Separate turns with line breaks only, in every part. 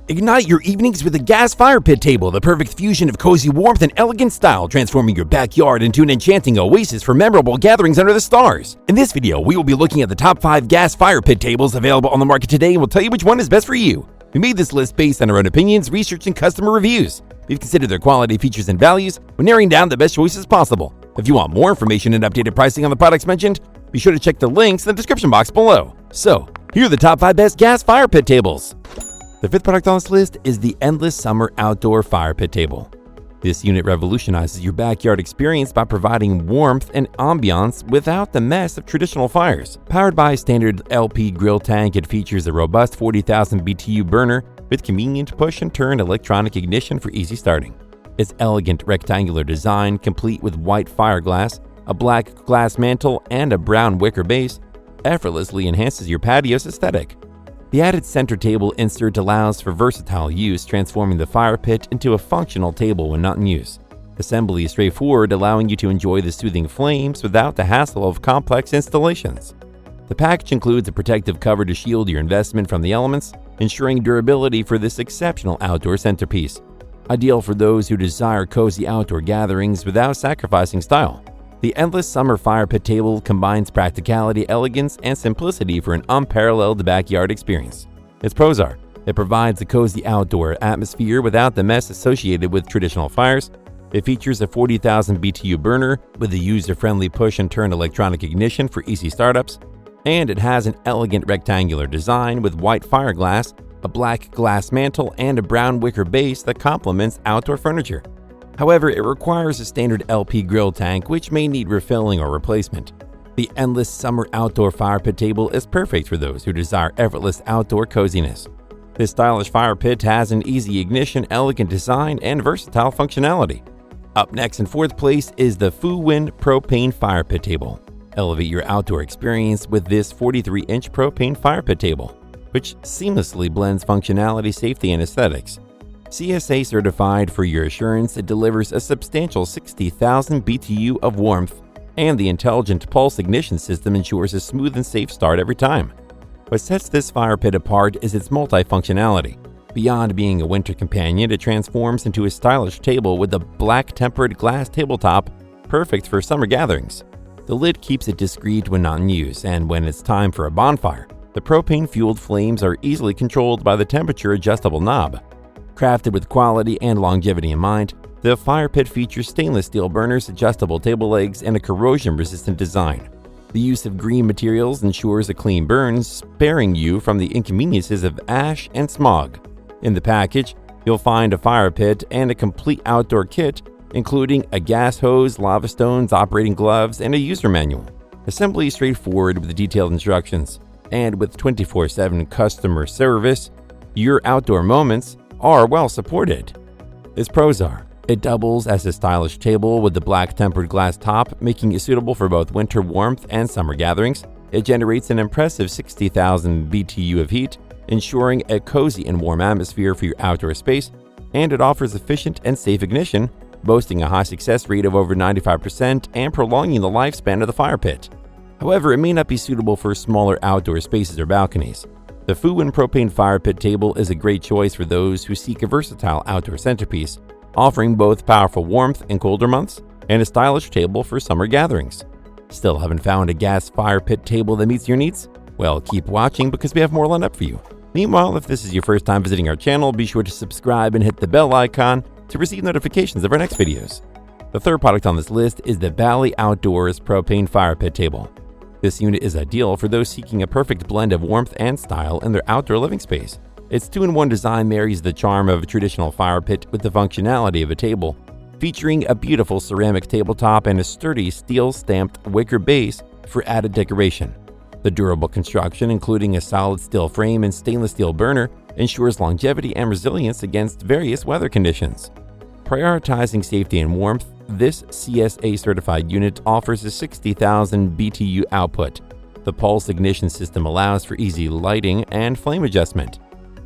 Ignite your evenings with a gas fire pit table, the perfect fusion of cozy warmth and elegant style, transforming your backyard into an enchanting oasis for memorable gatherings under the stars. In this video, we will be looking at the top 5 gas fire pit tables available on the market today and we'll tell you which one is best for you. We made this list based on our own opinions, research, and customer reviews. We've considered their quality, features, and values when narrowing down the best choices possible. If you want more information and updated pricing on the products mentioned, be sure to check the links in the description box below. So, here are the top 5 best gas fire pit tables. The 5th product on this list is the Endless Summer Outdoor Fire Pit Table. This unit revolutionizes your backyard experience by providing warmth and ambiance without the mess of traditional fires. Powered by a standard LP grill tank, it features a robust 40,000 BTU burner with convenient push-and-turn electronic ignition for easy starting. Its elegant rectangular design, complete with white fiberglass, a black glass mantle, and a brown wicker base, effortlessly enhances your patio's aesthetic. The added center table insert allows for versatile use, transforming the fire pit into a functional table when not in use. Assembly is straightforward, allowing you to enjoy the soothing flames without the hassle of complex installations. The package includes a protective cover to shield your investment from the elements, ensuring durability for this exceptional outdoor centerpiece. Ideal for those who desire cozy outdoor gatherings without sacrificing style. The Endless Summer Fire Pit Table combines practicality, elegance, and simplicity for an unparalleled backyard experience. Its pros are: it provides a cozy outdoor atmosphere without the mess associated with traditional fires. It features a 40,000 BTU burner with a user-friendly push-and-turn electronic ignition for easy startups. And it has an elegant rectangular design with white fiberglass, a black glass mantle, and a brown wicker base that complements outdoor furniture. However, it requires a standard LP grill tank, which may need refilling or replacement. The Endless Summer Outdoor Fire Pit Table is perfect for those who desire effortless outdoor coziness. This stylish fire pit has an easy ignition, elegant design, and versatile functionality. Up next in 4th place is the FOOWIN Propane Fire Pit Table. Elevate your outdoor experience with this 43-inch propane fire pit table, which seamlessly blends functionality, safety, and aesthetics. CSA certified for your assurance, it delivers a substantial 60,000 BTU of warmth, and the intelligent pulse ignition system ensures a smooth and safe start every time. What sets this fire pit apart is its multifunctionality. Beyond being a winter companion, it transforms into a stylish table with a black tempered glass tabletop, perfect for summer gatherings. The lid keeps it discreet when not in use, and when it's time for a bonfire, the propane-fueled flames are easily controlled by the temperature-adjustable knob. Crafted with quality and longevity in mind, the fire pit features stainless steel burners, adjustable table legs, and a corrosion-resistant design. The use of green materials ensures a clean burn, sparing you from the inconveniences of ash and smog. In the package, you'll find a fire pit and a complete outdoor kit, including a gas hose, lava stones, operating gloves, and a user manual. Assembly is straightforward with detailed instructions, and with 24/7 customer service, your outdoor moments are well supported. Its pros are: it doubles as a stylish table with the black tempered glass top, making it suitable for both winter warmth and summer gatherings. It generates an impressive 60,000 BTU of heat, ensuring a cozy and warm atmosphere for your outdoor space, and it offers efficient and safe ignition, boasting a high success rate of over 95% and prolonging the lifespan of the fire pit. However, it may not be suitable for smaller outdoor spaces or balconies. The FOOWIN Propane Fire Pit Table is a great choice for those who seek a versatile outdoor centerpiece, offering both powerful warmth in colder months and a stylish table for summer gatherings. Still haven't found a gas fire pit table that meets your needs? Well, keep watching because we have more lined up for you. Meanwhile, if this is your first time visiting our channel, be sure to subscribe and hit the bell icon to receive notifications of our next videos. The 3rd product on this list is the BALI Outdoors Propane Fire Pit Table. This unit is ideal for those seeking a perfect blend of warmth and style in their outdoor living space. Its 2-in-1 design marries the charm of a traditional fire pit with the functionality of a table, featuring a beautiful ceramic tabletop and a sturdy steel-stamped wicker base for added decoration. The durable construction, including a solid steel frame and stainless steel burner, ensures longevity and resilience against various weather conditions. Prioritizing safety and warmth, this CSA-certified unit offers a 60,000 BTU output. The pulse ignition system allows for easy lighting and flame adjustment.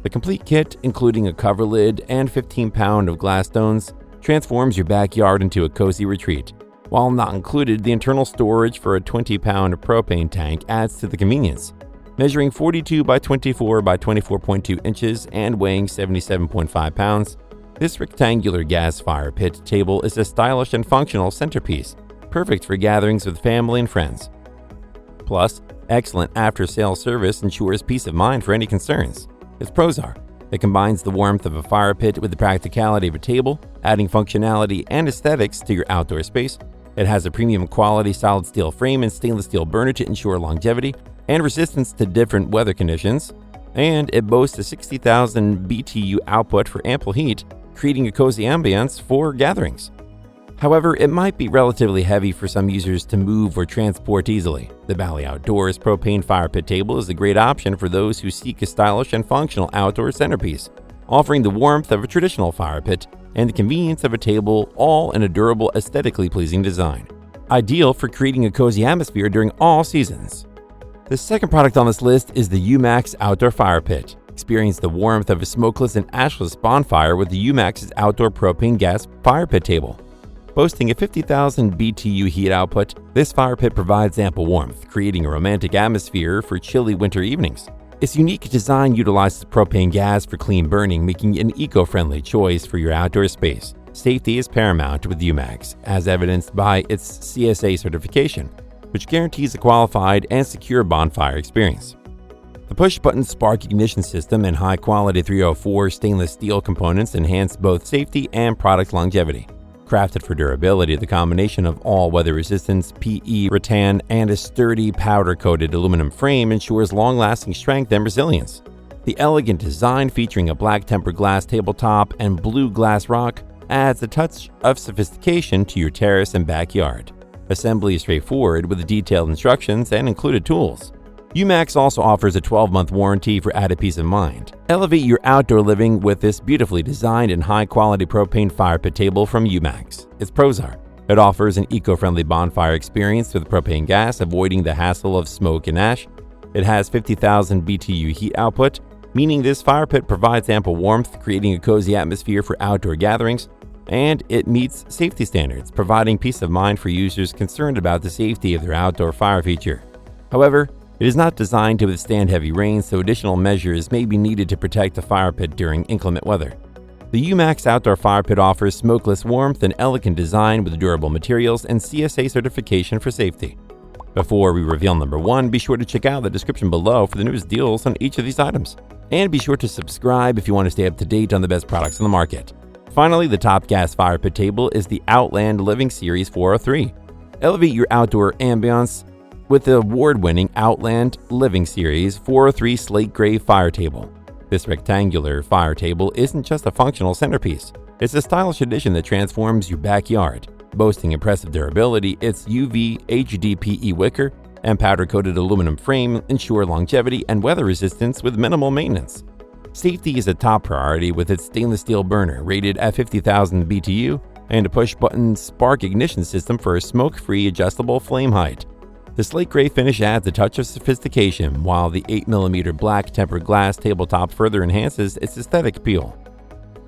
The complete kit, including a cover lid and 15-pound of glass stones, transforms your backyard into a cozy retreat. While not included, the internal storage for a 20-pound propane tank adds to the convenience. Measuring 42 by 24 by 24.2 inches and weighing 77.5 pounds, this rectangular gas fire pit table is a stylish and functional centerpiece, perfect for gatherings with family and friends. Plus, excellent after-sales service ensures peace of mind for any concerns. Its pros are: it combines the warmth of a fire pit with the practicality of a table, adding functionality and aesthetics to your outdoor space. It has a premium quality solid steel frame and stainless steel burner to ensure longevity and resistance to different weather conditions. And it boasts a 60,000 BTU output for ample heat, creating a cozy ambience for gatherings. However, it might be relatively heavy for some users to move or transport easily. The BALI Outdoors Propane Fire Pit Table is a great option for those who seek a stylish and functional outdoor centerpiece, offering the warmth of a traditional fire pit and the convenience of a table, all in a durable, aesthetically pleasing design. Ideal for creating a cozy atmosphere during all seasons. The second product on this list is the UMAX Outdoor Fire Pit. Experience the warmth of a smokeless and ashless bonfire with the UMAX's Outdoor Propane Gas Fire Pit Table. Boasting a 50,000 BTU heat output, this fire pit provides ample warmth, creating a romantic atmosphere for chilly winter evenings. Its unique design utilizes propane gas for clean burning, making it an eco-friendly choice for your outdoor space. Safety is paramount with UMAX, as evidenced by its CSA certification, which guarantees a qualified and secure bonfire experience. The push-button spark ignition system and high-quality 304 stainless steel components enhance both safety and product longevity. Crafted for durability, the combination of all-weather resistance, PE, rattan, and a sturdy powder-coated aluminum frame ensures long-lasting strength and resilience. The elegant design, featuring a black tempered glass tabletop and blue glass rock, adds a touch of sophistication to your terrace and backyard. Assembly is straightforward with detailed instructions and included tools. UMAX also offers a 12-month warranty for added peace of mind. Elevate your outdoor living with this beautifully designed and high-quality propane fire pit table from UMAX. Its pros are: it offers an eco-friendly bonfire experience with propane gas, avoiding the hassle of smoke and ash. It has 50,000 BTU heat output, meaning this fire pit provides ample warmth, creating a cozy atmosphere for outdoor gatherings. And it meets safety standards, providing peace of mind for users concerned about the safety of their outdoor fire feature. However, it is not designed to withstand heavy rain, so additional measures may be needed to protect the fire pit during inclement weather. The UMAX Outdoor Fire Pit offers smokeless warmth and elegant design with durable materials and CSA certification for safety. Before we reveal number 1, be sure to check out the description below for the newest deals on each of these items. And be sure to subscribe if you want to stay up to date on the best products on the market. Finally, the top gas fire pit table is the Outland Living Series 403. Elevate your outdoor ambiance with the award-winning Outland Living Series 403 Slate Gray Fire Table. This rectangular fire table isn't just a functional centerpiece, it's a stylish addition that transforms your backyard. Boasting impressive durability, its UV HDPE wicker and powder-coated aluminum frame ensure longevity and weather resistance with minimal maintenance. Safety is a top priority with its stainless steel burner rated at 50,000 BTU and a push-button spark ignition system for a smoke-free adjustable flame height. The slate gray finish adds a touch of sophistication, while the 8mm black tempered glass tabletop further enhances its aesthetic appeal.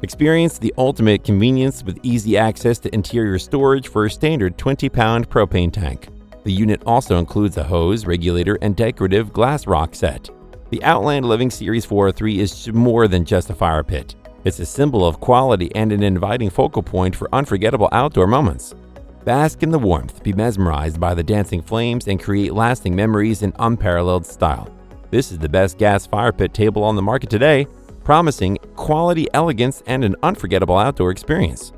Experience the ultimate convenience with easy access to interior storage for a standard 20-pound propane tank. The unit also includes a hose, regulator, and decorative glass rock set. The Outland Living Series 403 is more than just a fire pit. It's a symbol of quality and an inviting focal point for unforgettable outdoor moments. Bask in the warmth, be mesmerized by the dancing flames, and create lasting memories in unparalleled style. This is the best gas fire pit table on the market today, promising quality, elegance, and an unforgettable outdoor experience.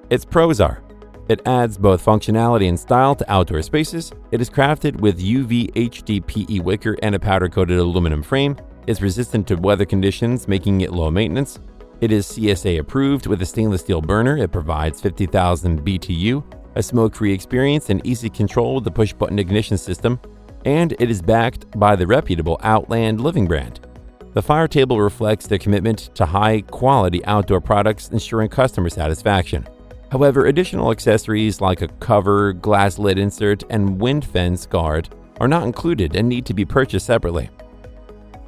Its pros are: it adds both functionality and style to outdoor spaces. It is crafted with UV HDPE wicker and a powder-coated aluminum frame. It's resistant to weather conditions, making it low maintenance. It is CSA approved with a stainless steel burner. It provides 50,000 BTU, a smoke-free experience, and easy control with the push-button ignition system. And it is backed by the reputable Outland Living brand. The fire table reflects their commitment to high-quality outdoor products, ensuring customer satisfaction. However, additional accessories like a cover, glass lid insert, and wind fence guard are not included and need to be purchased separately.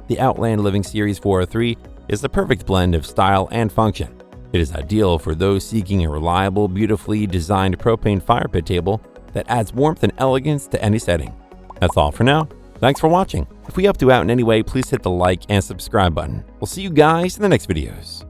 The Outland Living Series 403 is the perfect blend of style and function. It is ideal for those seeking a reliable, beautifully designed propane fire pit table that adds warmth and elegance to any setting. That's all for now. Thanks for watching. If we helped you out in any way, please hit the like and subscribe button. We'll see you guys in the next videos.